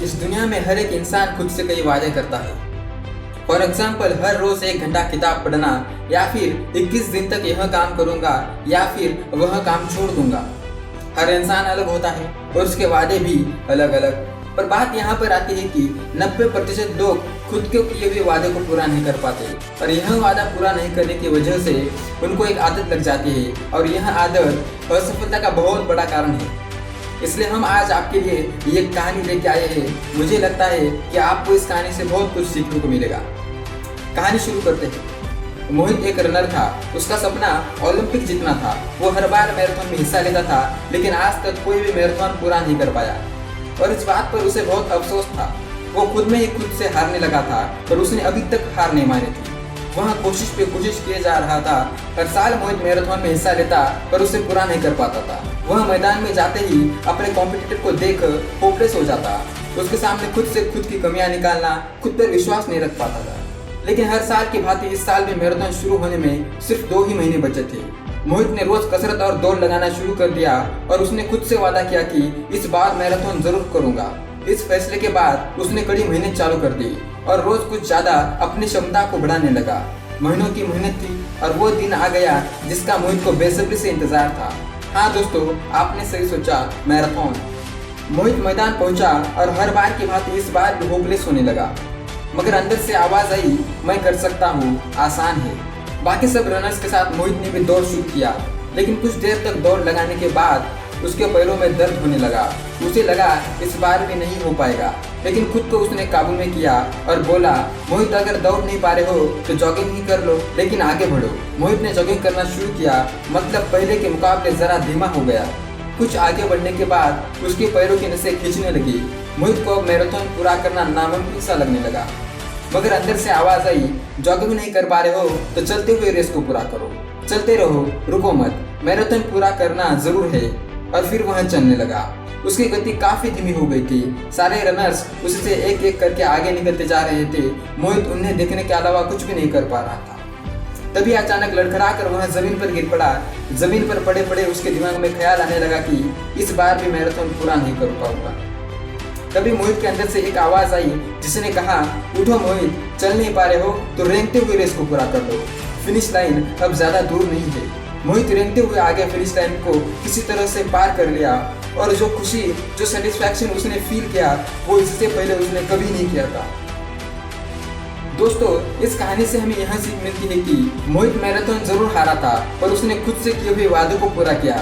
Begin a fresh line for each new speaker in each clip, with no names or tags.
इस दुनिया में हर एक इंसान खुद से कई वादे करता है। फॉर एग्जाम्पल, हर रोज 1 घंटा किताब पढ़ना, या फिर 21 दिन तक यह काम करूंगा, या फिर वह काम छोड़ दूंगा। हर इंसान अलग होता है और उसके वादे भी अलग अलग। पर बात यहाँ पर आती है कि 90% लोग खुद के किए हुए वादे को पूरा नहीं कर पाते, और यह वादा पूरा नहीं करने की वजह से उनको एक आदत लग जाती है, और यह आदत असफलता का बहुत बड़ा कारण है। इसलिए हम आज आपके लिए ये कहानी लेके आए हैं। मुझे लगता है कि आपको इस कहानी से बहुत कुछ सीखने को मिलेगा। कहानी शुरू करते हैं। मोहित एक रनर था। उसका सपना ओलंपिक जीतना था। वो हर बार मैराथन में हिस्सा लेता था, लेकिन आज तक कोई भी मैराथन पूरा नहीं कर पाया, और इस बात पर उसे बहुत अफसोस था। वो खुद में ही खुद से हारने लगा था, पर उसने अभी तक हार नहीं मानी थी। वह कोशिश पे कोशिश किए जा रहा था। हर साल मोहित मैराथन में हिस्सा लेता, पर उसे पूरा नहीं कर पाता था। वह मैदान में जाते ही अपने कॉम्पिटिटर को देख होपलेस हो जाता। उसके सामने खुद से खुद की कमियां निकालना, खुद पर विश्वास नहीं रख पाता था। लेकिन हर साल की भांति इस साल भी मैराथन शुरू होने में सिर्फ 2 ही महीने बचे थे। मोहित ने रोज कसरत और दौड़ लगाना शुरू कर दिया, और उसने खुद से वादा किया कि इस बार मैराथन जरूर करूंगा। इस फैसले के बाद उसने कड़ी मेहनत चालू कर दी और रोज कुछ ज्यादा अपनी क्षमता को बढ़ाने लगा। महीनों की मेहनत थी और वो दिन आ गया जिसका मोहित को बेसब्री से इंतजार था। हाँ दोस्तों, आपने सही सोचा, मैराथन। मोहित मैदान पहुंचा और हर बार की भांति इस बार भी होपलेस होने लगा, मगर अंदर से आवाज आई, मैं कर सकता हूँ, आसान है। बाकी सब रनर्स के साथ मोहित ने भी दौड़ शुरू किया, लेकिन कुछ देर तक दौड़ लगाने के बाद उसके पैरों में दर्द होने लगा। उसे लगा इस बार भी नहीं हो पाएगा, लेकिन खुद को उसने काबू में किया और बोला, मोहित अगर दौड़ नहीं पा रहे हो तो जॉगिंग ही कर लो, लेकिन आगे बढ़ो। मोहित ने जॉगिंग करना शुरू किया, मतलब पहले के मुकाबले जरा धीमा हो गया। कुछ आगे बढ़ने के बाद उसके पैरों की नसें खींचने लगी। मोहित को अब मैराथन पूरा करना नामुमकिन सा लगने लगा, मगर अंदर से आवाज आई, जॉगिंग नहीं कर पा रहे हो तो चलते हुए रेस को पूरा करो, चलते रहो, रुको मत, मैराथन पूरा करना जरूर है। और फिर वह चलने लगा। उसकी गति काफी धीमी हो गई थी। सारे रनर्स उससे एक एक करके आगे निकलते जा रहे थे। मोहित उन्हें देखने के अलावा कुछ भी नहीं कर पा रहा था। तभी अचानक लड़खड़ा कर वह जमीन पर गिर पड़ा। जमीन पर पड़े पड़े उसके दिमाग में ख्याल आने लगा कि इस बार भी मैराथन पूरा नहीं कर पाऊंगा। तभी मोहित के अंदर से एक आवाज आई जिसने कहा, उठो मोहित, चल नहीं पा रहे हो तो रेंगते हुए रेस को पूरा कर दो, फिनिश लाइन अब ज्यादा दूर नहीं है। मोहित रेंगते हुए आगे फिनिश लाइन को किसी तरह से पार कर लिया, और जो खुशी, जो सेटिस्फैक्शन उसने फील किया, वो इससे पहले उसने कभी नहीं किया था। दोस्तों, इस कहानी से हमें यह सीख मिलती है कि मोहित मैराथन जरूर हारा था, पर उसने खुद से किए हुए वादे को पूरा किया।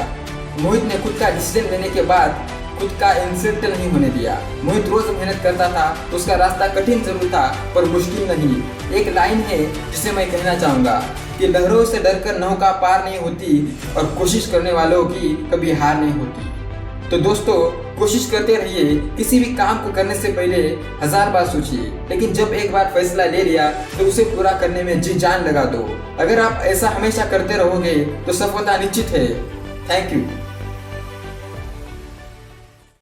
मोहित ने खुद का डिसीजन लेने के बाद खुद का इंसल्ट नहीं होने दिया। मोहित रोज मेहनत करता था। उसका रास्ता कठिन जरूर था, पर मुश्किल नहीं। एक लाइन है जिसे मैं कहना चाहूंगा कि लहरों से डरकर नौका पार नहीं होती, और कोशिश करने वालों की कभी हार नहीं होती। तो दोस्तों, कोशिश करते रहिए। किसी भी काम को करने से पहले 1000 बार सोचिए, लेकिन जब एक बार फैसला ले लिया तो उसे पूरा करने में जी जान लगा दो। अगर आप ऐसा हमेशा करते रहोगे तो सफलता निश्चित है। Thank you.